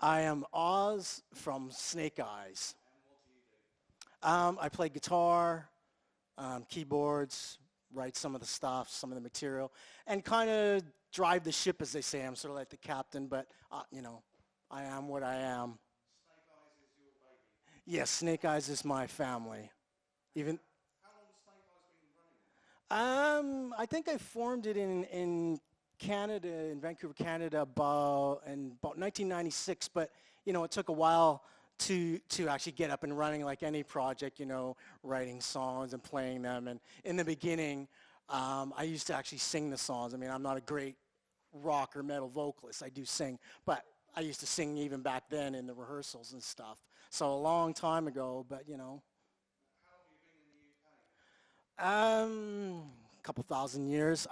I am Oz from Snake Eyes. And what do you do? I play guitar, keyboards, write some of the stuff, some of the material, and kind of drive the ship, as they say. I'm sort of like the captain, but, I am what I am. Snake Eyes is your baby. Yes, Snake Eyes is my family. Even, How long has Snake Eyes been running? I think I formed it in Canada, in Vancouver, Canada, about 1996, but, it took a while to actually get up and running like any project, writing songs and playing them. And in the beginning, I used to actually sing the songs. I mean, I'm not a great rock or metal vocalist. I do sing, but I used to sing even back then in the rehearsals and stuff. So a long time ago, but, How long have you been in the UK? a couple thousand years.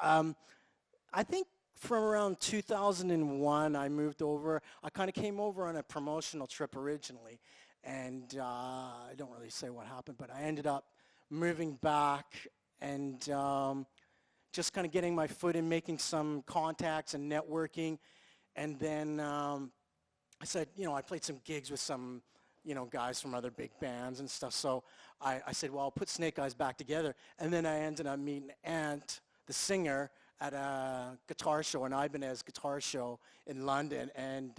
I think from around 2001, I moved over. I kind of came over on a promotional trip originally, and I don't really say what happened, but I ended up moving back and just kind of getting my foot in, making some contacts and networking. And then I said, I played some gigs with some, guys from other big bands and stuff. So I said, well, I'll put Snake Eyes back together. And then I ended up meeting Ant, the singer, at a guitar show, an Ibanez guitar show in London, and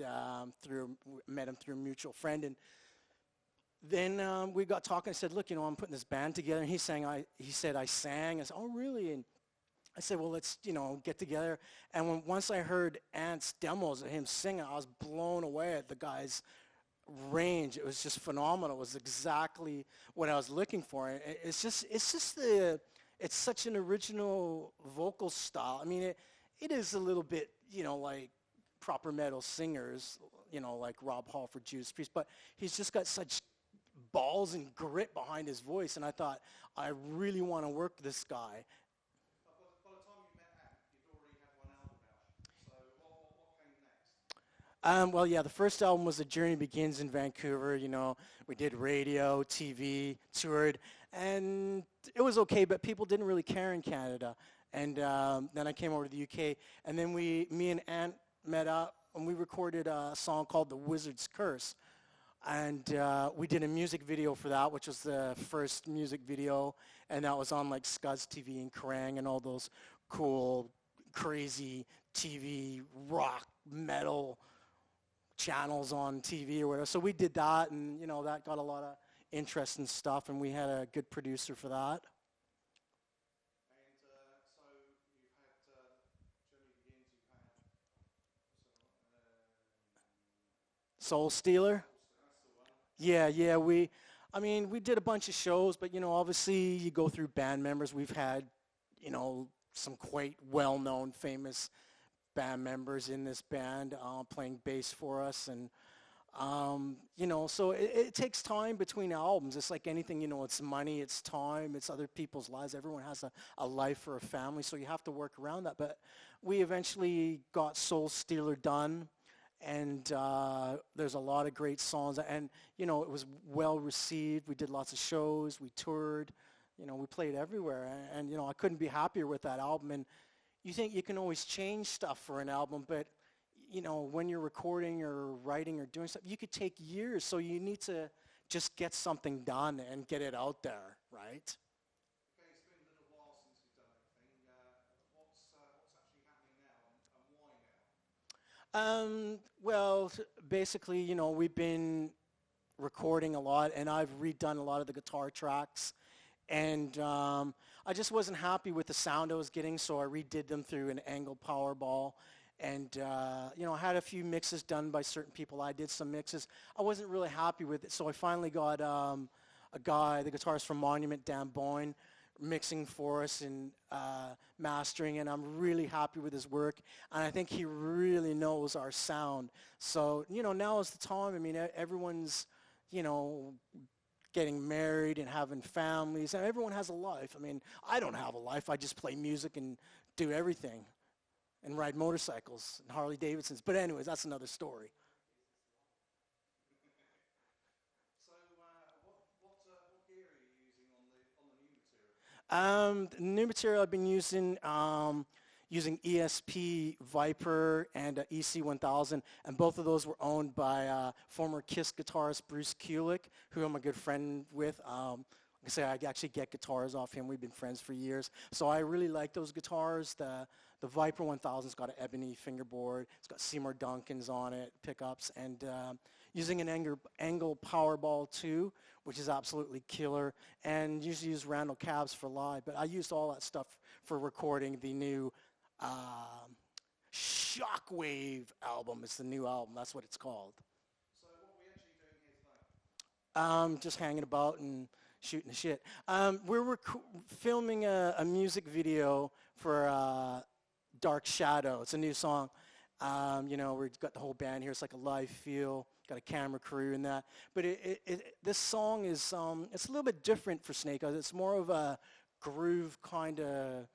met him through a mutual friend. And then we got talking. I said, look, I'm putting this band together. And he said I sang. I said, oh, really? And I said, well, let's, get together. And once I heard Ant's demos of him singing, I was blown away at the guy's range. It was just phenomenal. It was exactly what I was looking for. And it's such an original vocal style. I mean, it is a little bit, like proper metal singers, like Rob Halford, Judas Priest, but he's just got such balls and grit behind his voice, and I thought, I really want to work with this guy. But by the time you met Ant, you'd already had one album out. So what came next? Well, yeah, the first album was The Journey Begins in Vancouver. We did radio, TV, toured, and it was okay, but people didn't really care in Canada. And then I came over to the UK, and then me and Ant met up, and we recorded a song called The Wizard's Curse. And we did a music video for that, which was the first music video, and that was on like Scuzz TV and Kerrang and all those cool, crazy TV rock metal channels on TV or whatever. So we did that, and that got a lot of interest and stuff, and we had a good producer for that. And so you've had Journey Begins, you've had Soul Stealer. that's the one. Yeah, we did a bunch of shows, but obviously you go through band members. We've had, some quite well-known, famous band members in this band playing bass for us, and so it takes time between albums. It's like anything, it's money, it's time, it's other people's lives. Everyone has a life or a family, so you have to work around that. But we eventually got Soul Stealer done, and there's a lot of great songs, and it was well received. We did lots of shows, we toured, we played everywhere, and I couldn't be happier with that album. And you think you can always change stuff for an album, but when you're recording or writing or doing stuff, you could take years. So you need to just get something done and get it out there, right? Okay, it's been a little while since you've done anything. What's actually happening now, and why now? Well, basically, we've been recording a lot, and I've redone a lot of the guitar tracks. And I just wasn't happy with the sound I was getting, so I redid them through an Angle Powerball. And, I had a few mixes done by certain people. I did some mixes. I wasn't really happy with it, so I finally got a guy, the guitarist from Monument, Dan Boyne, mixing for us and mastering, and I'm really happy with his work. And I think he really knows our sound. So, now is the time. I mean, everyone's, getting married and having families, and everyone has a life. I mean, I don't have a life. I just play music and do everything and ride motorcycles and Harley Davidsons. But anyways, that's another story. So what gear are you using on the new material? The new material I've been using, using ESP Viper and EC1000, and both of those were owned by former Kiss guitarist Bruce Kulick, who I'm a good friend with. Like I say, I actually get guitars off him. We've been friends for years. So I really like those guitars. The Viper 1000's got an ebony fingerboard. It's got Seymour Duncans on it, pickups, and using an Angle Powerball 2, which is absolutely killer, and usually use Randall cabs for live. But I used all that stuff for recording the new Shockwave album. It's the new album. That's what it's called. So what are we actually doing here today? Just hanging about and shooting the shit. We're filming a music video for Dark Shadow. It's a new song. We've got the whole band here. It's like a live feel. Got a camera crew and that. But this song is, it's a little bit different for Snake Eyes. It's more of a groove kind of,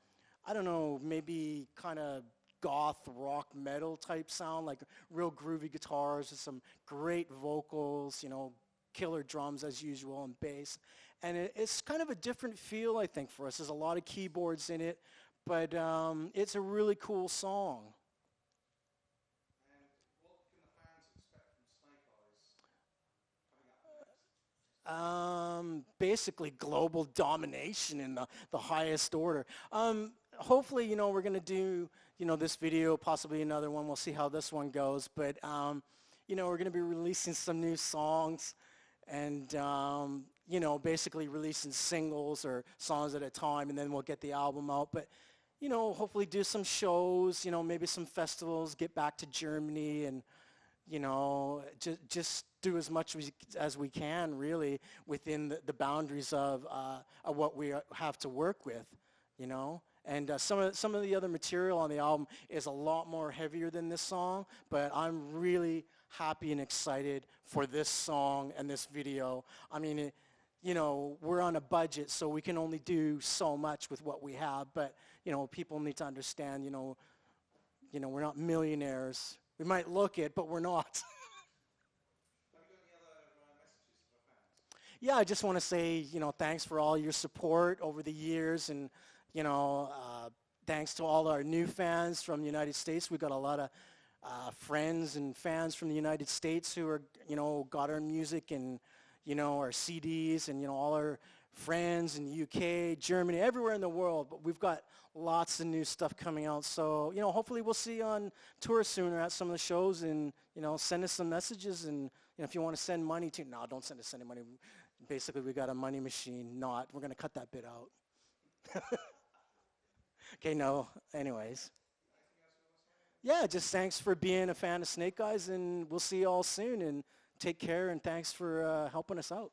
I don't know, maybe kind of goth rock metal type sound, like real groovy guitars with some great vocals, killer drums as usual and bass. And it's kind of a different feel, I think, for us. There's a lot of keyboards in it, but it's a really cool song. And what can the fans expect from Snake Eyes coming up next? Basically global domination in the highest order. Hopefully, we're going to do, this video, possibly another one. We'll see how this one goes. But, we're going to be releasing some new songs and, basically releasing singles or songs at a time, and then we'll get the album out. But, hopefully do some shows, maybe some festivals, get back to Germany and, just do as much as we can, really, within the boundaries of what we have to work with, And some of the other material on the album is a lot more heavier than this song, but I'm really happy and excited for this song and this video. I mean, we're on a budget, so we can only do so much with what we have, but, people need to understand, we're not millionaires. We might look it, but we're not. Have you got any other messages to the fans? Yeah, I just want to say, thanks for all your support over the years, and, thanks to all our new fans from the United States. We've got a lot of friends and fans from the United States who are, got our music and, our CDs, and, all our friends in the UK, Germany, everywhere in the world. But we've got lots of new stuff coming out. So, hopefully we'll see you on tour soon or at some of the shows, and, send us some messages. And, if you want to send money to, no, don't send us any money. Basically, we got a money machine. We're going to cut that bit out. Okay, no, anyways. Yeah, just thanks for being a fan of Snake Eyes, and we'll see you all soon, and take care, and thanks for helping us out.